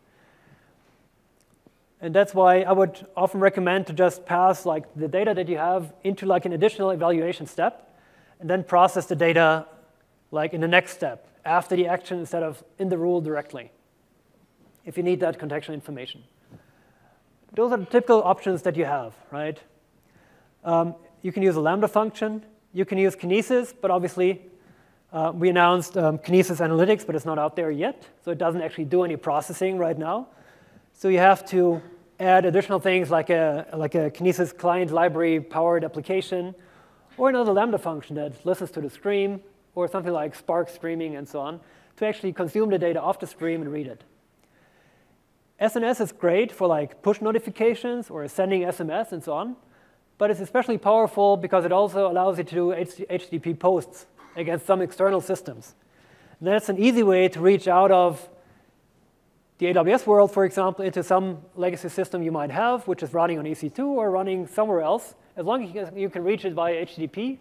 S1: And that's why I would often recommend to just pass like the data that you have into like an additional evaluation step, and then process the data like in the next step after the action instead of in the rule directly, if you need that contextual information. Those are the typical options that you have, right? you can use a Lambda function. You can use Kinesis, but obviously we announced Kinesis Analytics, but it's not out there yet. So it doesn't actually do any processing right now. So you have to add additional things like a Kinesis client library powered application, or another Lambda function that listens to the stream, or something like Spark streaming and so on, to actually consume the data off the stream and read it. SNS is great for like push notifications or sending SMS and so on, but it's especially powerful because it also allows you to do HTTP posts against some external systems. And that's an easy way to reach out of the AWS world, for example, into some legacy system you might have, which is running on EC2 or running somewhere else. As long as you can reach it via HTTP,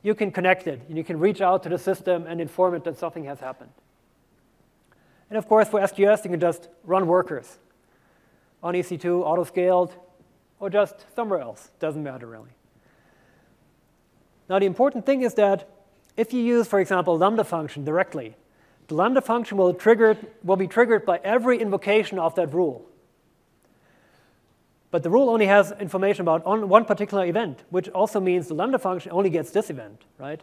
S1: you can connect it, and you can reach out to the system and inform it that something has happened. And of course, for SQS, you can just run workers on EC2, auto-scaled, or just somewhere else. Doesn't matter, really. Now, the important thing is that if you use, for example, a Lambda function directly, the Lambda function will be triggered by every invocation of that rule. But the rule only has information about one particular event, which also means the Lambda function only gets this event, right?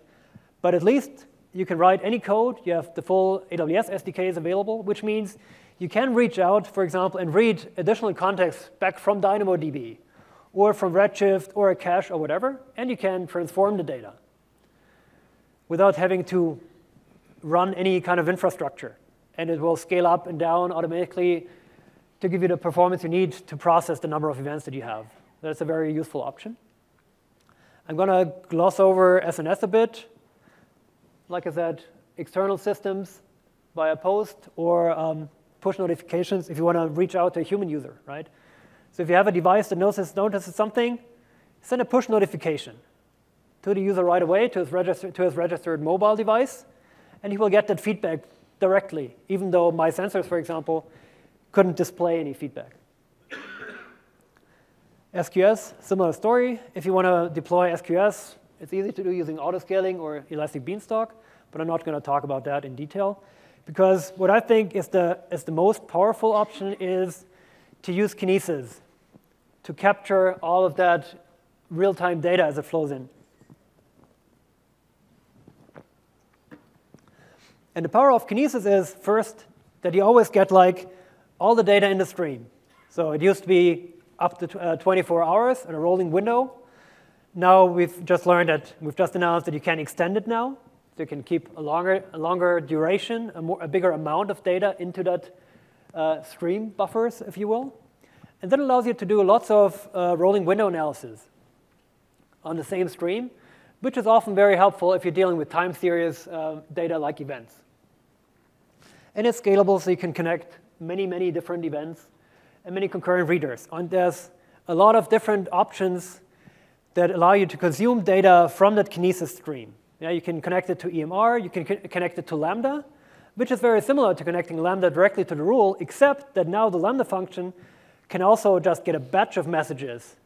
S1: But at least you can write any code. You have the full AWS SDKs available, which means you can reach out, for example, and read additional context back from DynamoDB or from Redshift or a cache or whatever, and you can transform the data without having to run any kind of infrastructure. And it will scale up and down automatically to give you the performance you need to process the number of events that you have. That's a very useful option. I'm going to gloss over SNS a bit. Like I said, external systems via post or push notifications if you want to reach out to a human user, right? So if you have a device that notices something, send a push notification to the user right away, to his registered mobile device, and he will get that feedback directly, even though my sensors, for example, couldn't display any feedback. SQS, similar story. If you want to deploy SQS, it's easy to do using autoscaling or Elastic Beanstalk, but I'm not going to talk about that in detail, because what I think is the most powerful option is to use Kinesis to capture all of that real-time data as it flows in. And the power of Kinesis is, first, that you always get like all the data in the stream. So it used to be up to 24 hours in a rolling window. Now we've just announced that you can extend it now. So you can keep a longer duration, a bigger amount of data into that stream buffers, if you will. And that allows you to do lots of rolling window analysis on the same stream, which is often very helpful if you're dealing with time series data like events. And it's scalable, so you can connect many, many different events and many concurrent readers. And there's a lot of different options that allow you to consume data from that Kinesis stream. Yeah, you can connect it to EMR. You can connect it to Lambda, which is very similar to connecting Lambda directly to the rule, except that now the Lambda function can also just get a batch of messages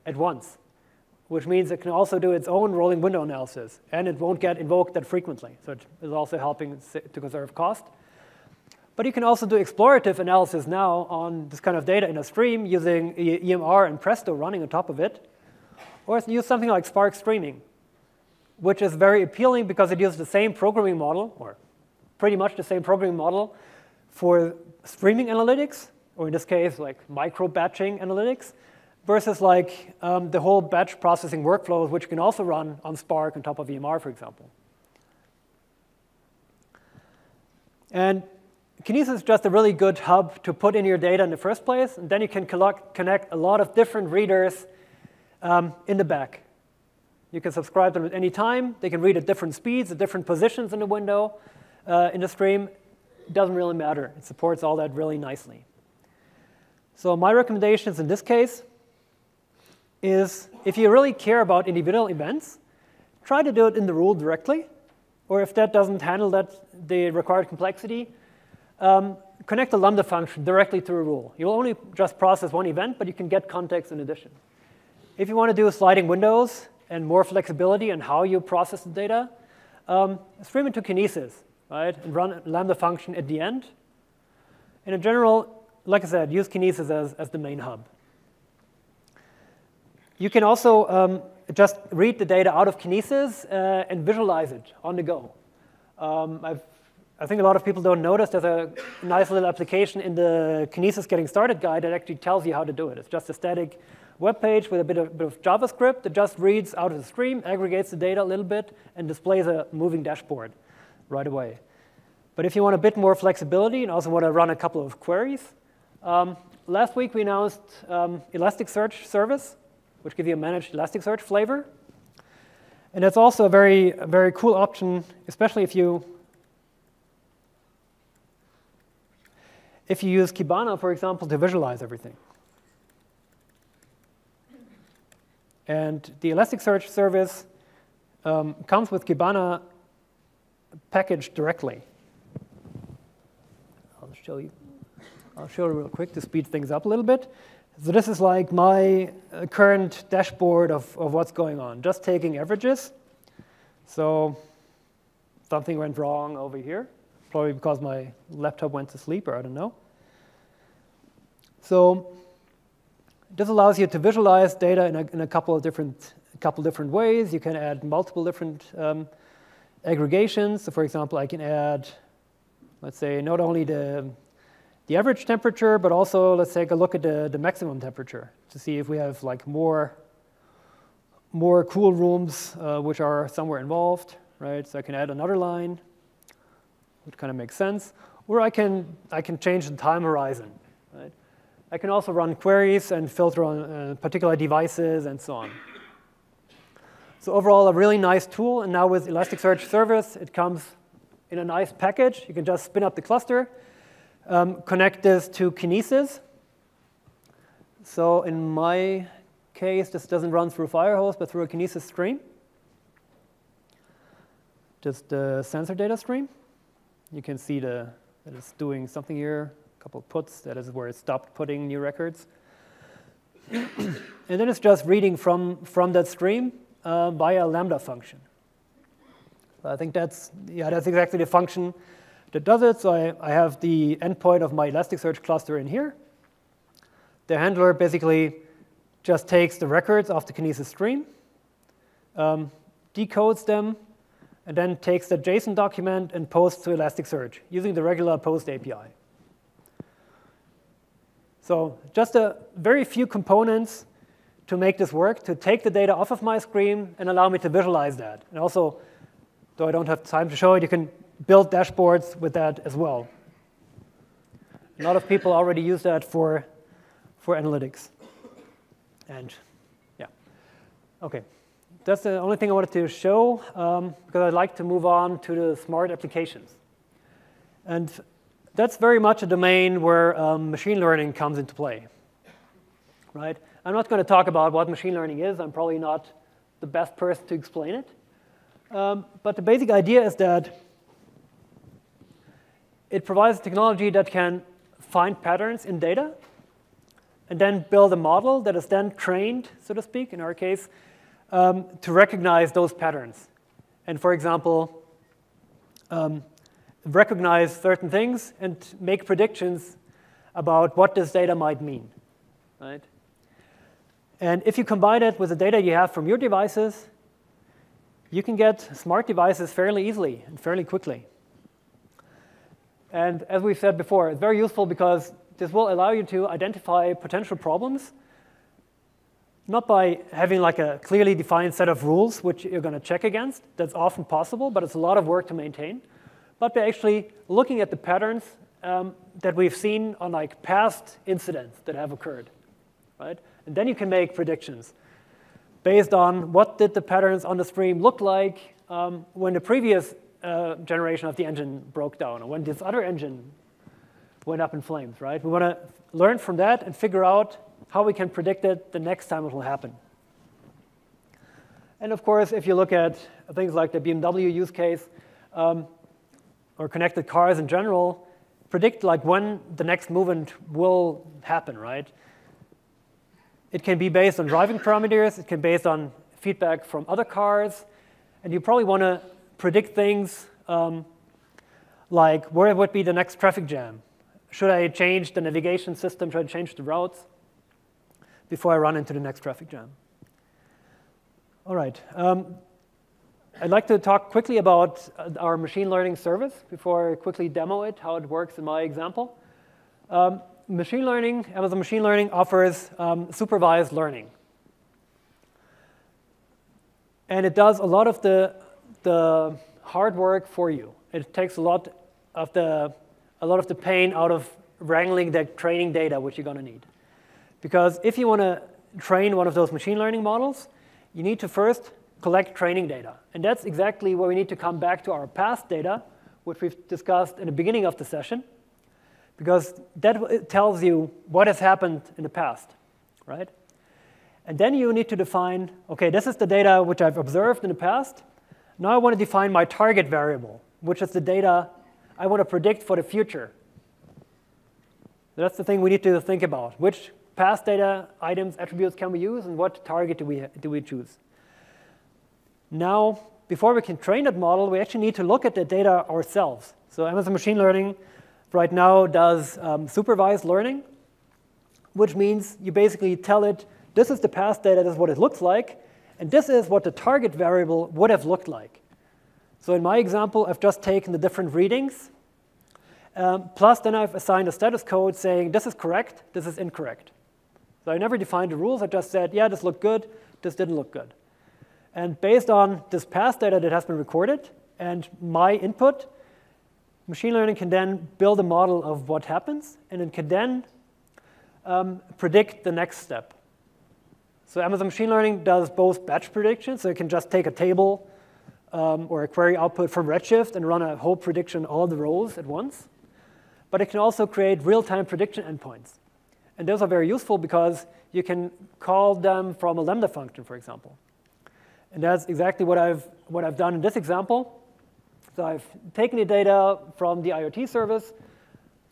S1: at once, which means it can also do its own rolling window analysis, and it won't get invoked that frequently. So it is also helping to conserve cost. But you can also do explorative analysis now on this kind of data in a stream using EMR and Presto running on top of it, or use something like Spark streaming, which is very appealing because it uses the same programming model, or pretty much the same programming model for streaming analytics, or in this case, like micro-batching analytics, versus like the whole batch processing workflows, which can also run on Spark on top of EMR, for example. And Kinesis is just a really good hub to put in your data in the first place, and then you can connect a lot of different readers in the back. You can subscribe them at any time. They can read at different speeds, at different positions in the window, in the stream. It doesn't really matter. It supports all that really nicely. So my recommendations in this case is, if you really care about individual events, try to do it in the rule directly. Or if that doesn't handle the required complexity, connect the Lambda function directly to a rule. You'll only just process one event, but you can get context in addition. If you want to do sliding windows and more flexibility in how you process the data, stream it to Kinesis, right? And run Lambda function at the end. And in general, like I said, use Kinesis as the main hub. You can also just read the data out of Kinesis and visualize it on the go. I think a lot of people don't notice there's a nice little application in the Kinesis Getting Started guide that actually tells you how to do it. It's just a static web page with a bit of JavaScript that just reads out of the stream, aggregates the data a little bit, and displays a moving dashboard right away. But if you want a bit more flexibility and also want to run a couple of queries, last week we announced Elasticsearch Service, which gives you a managed Elasticsearch flavor. And that's also a very, very cool option, especially if you use Kibana, for example, to visualize everything. And the Elasticsearch service comes with Kibana packaged directly. I'll show you real quick to speed things up a little bit. So this is like my current dashboard of what's going on, just taking averages. So something went wrong over here, probably because my laptop went to sleep, or I don't know. So this allows you to visualize data in a couple different ways. You can add multiple different aggregations. So for example, I can add, let's say, not only the average temperature, but also let's take a look at the maximum temperature to see if we have like more cool rooms which are somewhere involved, right? So I can add another line, which kind of makes sense. Or I can change the time horizon, right? I can also run queries and filter on particular devices and so on. So overall, a really nice tool. And now with Elasticsearch Service, it comes in a nice package. You can just spin up the cluster, connect this to Kinesis. So in my case, this doesn't run through Firehose, but through a Kinesis stream. Just the sensor data stream. You can see that it's doing something here. A couple of puts, that is where it stopped putting new records. And then it's just reading from that stream via a Lambda function. So I think that's exactly the function that does it. So I have the endpoint of my Elasticsearch cluster in here. The handler basically just takes the records off the Kinesis stream, decodes them, and then takes the JSON document and posts to Elasticsearch using the regular post API. So just a very few components to make this work, to take the data off of my screen and allow me to visualize that. And also, though I don't have time to show it, you can build dashboards with that as well. A lot of people already use that for analytics. And yeah, OK. That's the only thing I wanted to show, because I'd like to move on to the smart applications. And that's very much a domain where machine learning comes into play, right? I'm not going to talk about what machine learning is. I'm probably not the best person to explain it. But the basic idea is that it provides technology that can find patterns in data and then build a model that is then trained, so to speak, in our case, to recognize those patterns. And for example, recognize certain things and make predictions about what this data might mean, right? And if you combine it with the data you have from your devices, you can get smart devices fairly easily and fairly quickly. And as we've said before, it's very useful because this will allow you to identify potential problems, not by having like a clearly defined set of rules which you're going to check against. That's often possible, but it's a lot of work to maintain. But by actually looking at the patterns that we've seen on like past incidents that have occurred, right? And then you can make predictions based on what did the patterns on the stream look like when the previous generation of the engine broke down, or when this other engine went up in flames, right? We want to learn from that and figure out how we can predict it the next time it will happen. And of course, if you look at things like the BMW use case, or connected cars in general, predict like when the next movement will happen, right? It can be based on driving parameters. It can be based on feedback from other cars. And you probably want to predict things like where would be the next traffic jam. Should I change the navigation system? Should I change the routes before I run into the next traffic jam? All right. I'd like to talk quickly about our machine learning service before I quickly demo it, how it works in my example. Machine learning, Amazon Machine Learning offers supervised learning. And it does a lot of the hard work for you. It takes a lot of the pain out of wrangling the training data, which you're going to need. Because if you want to train one of those machine learning models, you need to first collect training data. And that's exactly where we need to come back to our past data, which we've discussed in the beginning of the session, because that tells you what has happened in the past, right? And then you need to define, OK, this is the data which I've observed in the past. Now I want to define my target variable, which is the data I want to predict for the future. That's the thing we need to think about. Which past data items, attributes can we use, and what target do we choose? Now, before we can train that model, we actually need to look at the data ourselves. So Amazon Machine Learning right now does supervised learning, which means you basically tell it, this is the past data, this is what it looks like, and this is what the target variable would have looked like. So in my example, I've just taken the different readings, plus then I've assigned a status code saying this is correct, this is incorrect. So I never defined the rules, I just said, yeah, this looked good, this didn't look good. And based on this past data that has been recorded and my input, machine learning can then build a model of what happens, and it can then predict the next step. So Amazon Machine Learning does both batch prediction, so it can just take a table or a query output from Redshift and run a whole prediction all the rows at once. But it can also create real-time prediction endpoints. And those are very useful because you can call them from a Lambda function, for example. And that's exactly what I've done in this example. So I've taken the data from the IoT service,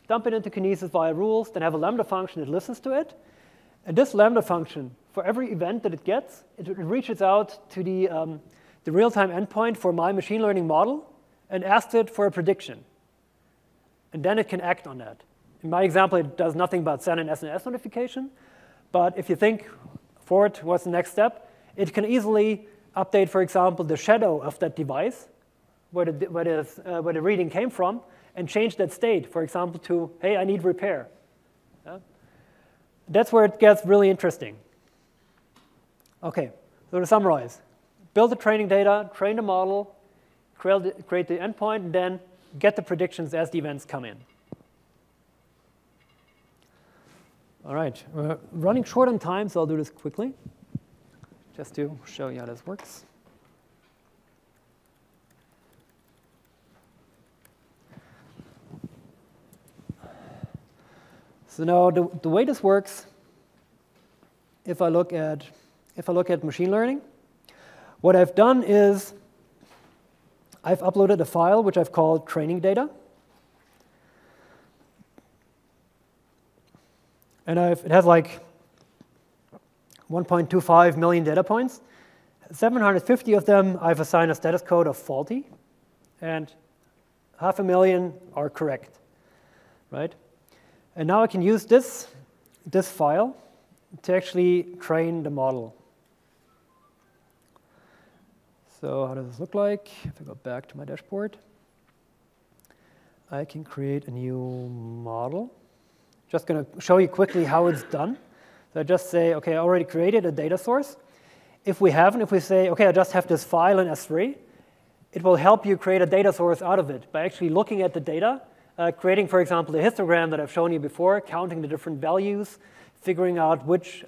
S1: dump it into Kinesis via rules, then have a Lambda function that listens to it. And this Lambda function, for every event that it gets, it reaches out to the real-time endpoint for my machine learning model and asks it for a prediction. And then it can act on that. In my example, it does nothing but send an SNS notification. But if you think forward, what's the next step? It can easily update, for example, the shadow of that device, where the reading came from, and change that state, for example, to, hey, I need repair. Yeah? That's where it gets really interesting. OK, so to summarize, build the training data, train the model, create the endpoint, and then get the predictions as the events come in. All right, we're running short on time, so I'll do this quickly, just to show you how this works. So now the way this works, if I look at machine learning, what I've done is I've uploaded a file which I've called training data. And it has like 1.25 million data points. 750 of them I've assigned a status code of faulty, and 500,000 are correct, right? And now I can use this file to actually train the model. So how does this look like? If I go back to my dashboard, I can create a new model. Just going to show you quickly how it's done. So I just say, OK, I already created a data source. If we haven't, if we say, OK, I just have this file in S3, it will help you create a data source out of it by actually looking at the data, creating, for example, the histogram that I've shown you before, counting the different values, figuring out which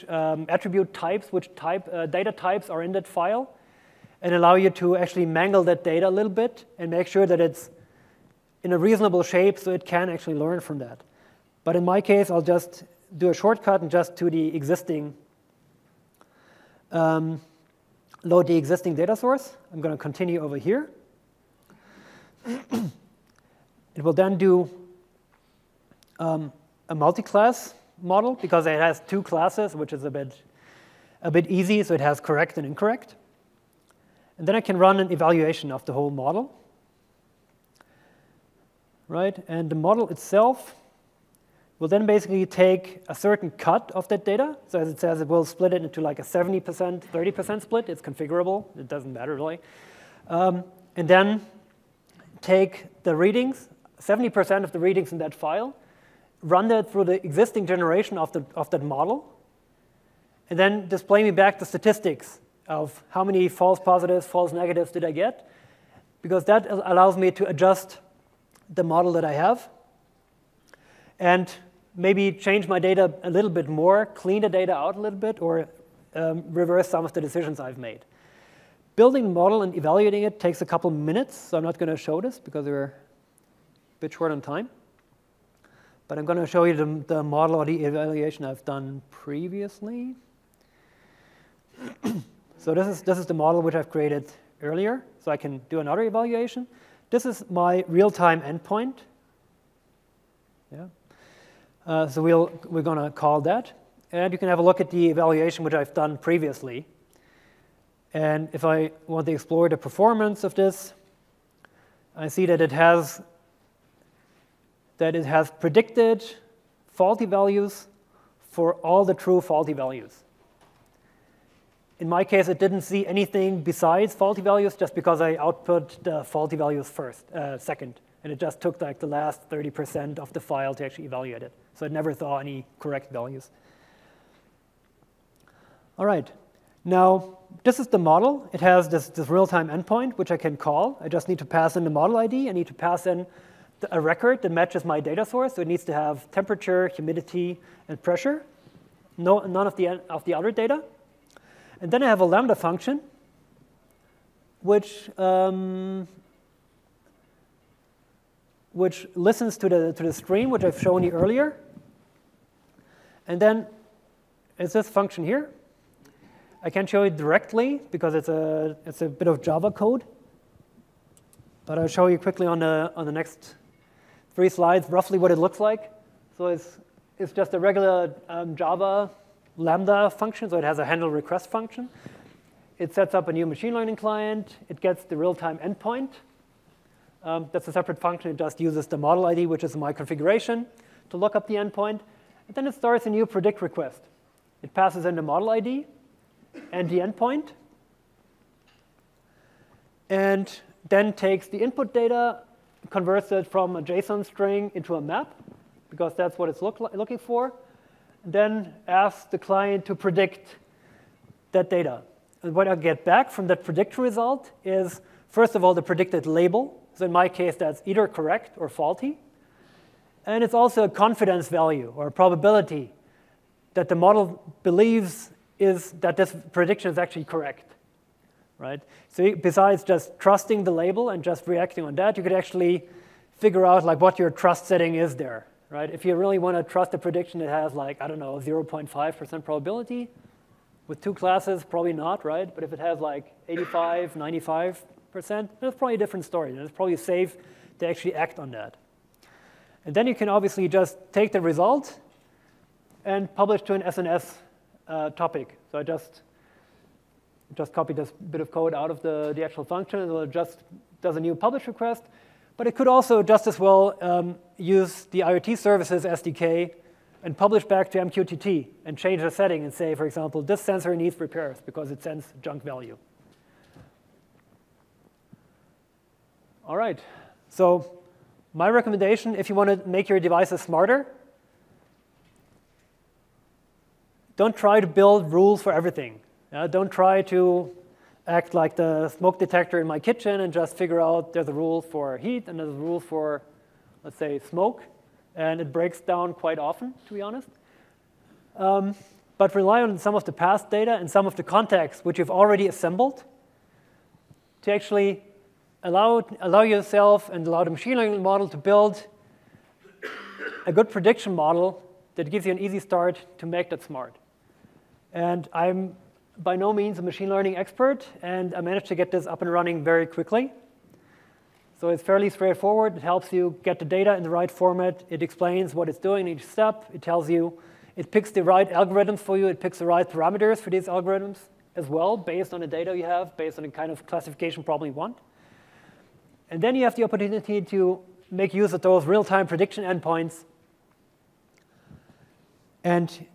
S1: attribute types, which data types are in that file, and allow you to actually mangle that data a little bit and make sure that it's in a reasonable shape so it can actually learn from that. But in my case, I'll just do a shortcut and just to the existing, load the existing data source. I'm going to continue over here. It will then do a multi-class model because it has two classes, which is a bit easy. So it has correct and incorrect. And then I can run an evaluation of the whole model. Right? And the model itself will then basically take a certain cut of that data. So as it says, it will split it into like a 70%, 30% split. It's configurable. It doesn't matter really. And then take the readings, 70% of the readings in that file, run that through the existing generation of that model, and then display me back the statistics of how many false positives, false negatives did I get, because that allows me to adjust the model that I have and maybe change my data a little bit more, clean the data out a little bit, or reverse some of the decisions I've made. Building the model and evaluating it takes a couple minutes, so I'm not going to show this because we're a bit short on time. But I'm going to show you the model or the evaluation I've done previously. So this is the model which I've created earlier, so I can do another evaluation. This is my real-time endpoint. Yeah. So we're going to call that. And you can have a look at the evaluation which I've done previously. And if I want to explore the performance of this, I see that it has predicted faulty values for all the true faulty values. In my case, it didn't see anything besides faulty values just because I output the faulty values second. And it just took like the last 30% of the file to actually evaluate it. So it never saw any correct values. All right. Now, this is the model. It has this real-time endpoint, which I can call. I just need to pass in the model ID. I need to pass in a record that matches my data source. So it needs to have temperature, humidity, and pressure. None of the other data. And then I have a lambda function, which listens to the stream, which I've shown you earlier. And then it's this function here. I can't show it directly because it's a bit of Java code. But I'll show you quickly on the next 3 slides roughly what it looks like. So it's just a regular Java Lambda function, so it has a handle request function. It sets up a new machine learning client. It gets the real-time endpoint. That's a separate function. It just uses the model ID, which is my configuration, to look up the endpoint. And then it starts a new predict request. It passes in the model ID and the endpoint, and then takes the input data, converts it from a JSON string into a map, because that's what it's looking for, and then asks the client to predict that data. And what I get back from that predict result is, first of all, the predicted label. So in my case, that's either correct or faulty. And it's also a confidence value or a probability that the model believes is that this prediction is actually correct, right? So besides just trusting the label and just reacting on that, you could actually figure out like what your trust setting is there, right? If you really want to trust a prediction that has like, I don't know, 0.5% probability, with 2 classes, probably not, right? But if it has like 85, 95%, that's probably a different story. And it's probably safe to actually act on that. And then you can obviously just take the result and publish to an SNS topic. So I just copy this bit of code out of the actual function, and it just does a new publish request. But it could also just as well use the IoT services SDK and publish back to MQTT and change the setting and say, for example, this sensor needs repairs because it sends junk value. All right. So my recommendation, if you want to make your devices smarter, don't try to build rules for everything. Don't try to act like the smoke detector in my kitchen and just figure out there's a rule for heat and there's a rule for, let's say, smoke. And it breaks down quite often, to be honest. But rely on some of the past data and some of the context which you've already assembled to actually allow yourself and allow the machine learning model to build a good prediction model that gives you an easy start to make that smart. And I'm by no means a machine learning expert, and I managed to get this up and running very quickly. So it's fairly straightforward. It helps you get the data in the right format. It explains what it's doing in each step. It tells you, it picks the right algorithms for you. It picks the right parameters for these algorithms as well, based on the data you have, based on the kind of classification problem you want. And then you have the opportunity to make use of those real-time prediction endpoints and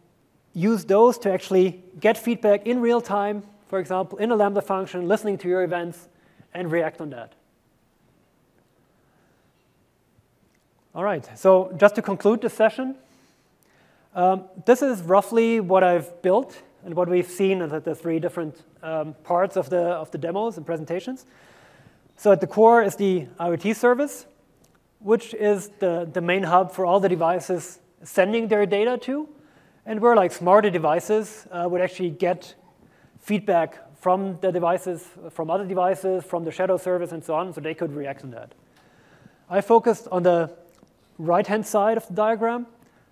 S1: use those to actually get feedback in real time, for example, in a Lambda function, listening to your events, and react on that. All right, so just to conclude this session, this is roughly what I've built and what we've seen at the three different parts of the demos and presentations. So at the core is the IoT service, which is the main hub for all the devices sending their data to, and where like smarter devices would actually get feedback from the devices, from other devices, from the shadow service, and so on, so they could react on that. I focused on the right-hand side of the diagram.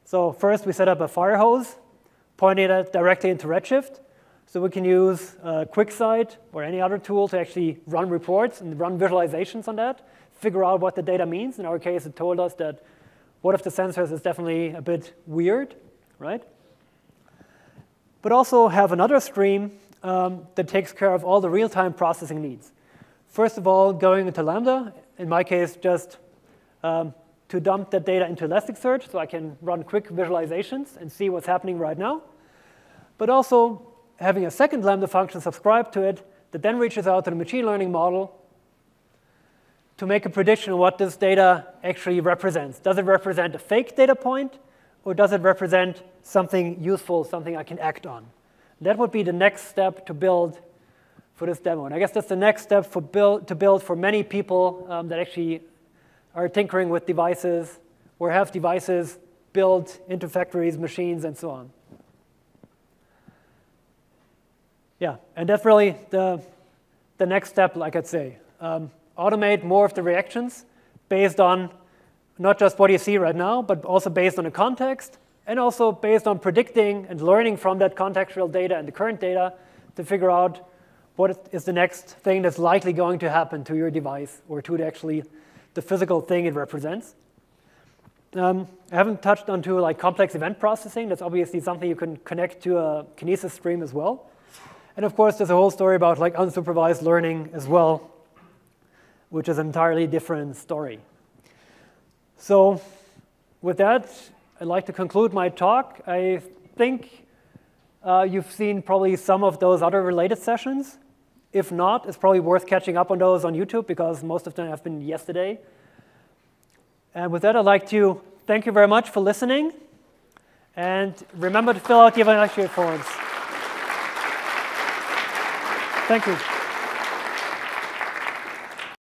S1: So first, we set up a fire hose, pointing it directly into Redshift. So we can use QuickSight or any other tool to actually run reports and run visualizations on that, figure out what the data means. In our case, it told us that one of the sensors is definitely a bit weird, right? But also have another stream that takes care of all the real-time processing needs. First of all, going into Lambda, in my case, just to dump that data into Elasticsearch so I can run quick visualizations and see what's happening right now. But also having a second Lambda function subscribed to it that then reaches out to the machine learning model to make a prediction of what this data actually represents. Does it represent a fake data point, or does it represent something useful, something I can act on? That would be the next step to build for this demo. And I guess that's the next step to build for many people that actually are tinkering with devices or have devices built into factories, machines, and so on. Yeah, and that's really the next step, like I'd say. Automate more of the reactions based on not just what you see right now, but also based on the context, and also based on predicting and learning from that contextual data and the current data to figure out what is the next thing that's likely going to happen to your device or to the physical thing it represents. I haven't touched on like complex event processing. That's obviously something you can connect to a Kinesis stream as well. And of course, there's a whole story about like unsupervised learning as well, which is an entirely different story. So with that, I'd like to conclude my talk. I think you've seen probably some of those other related sessions. If not, it's probably worth catching up on those on YouTube because most of them have been yesterday. And with that, I'd like to thank you very much for listening. And remember to fill out the evaluation forms. Thank you.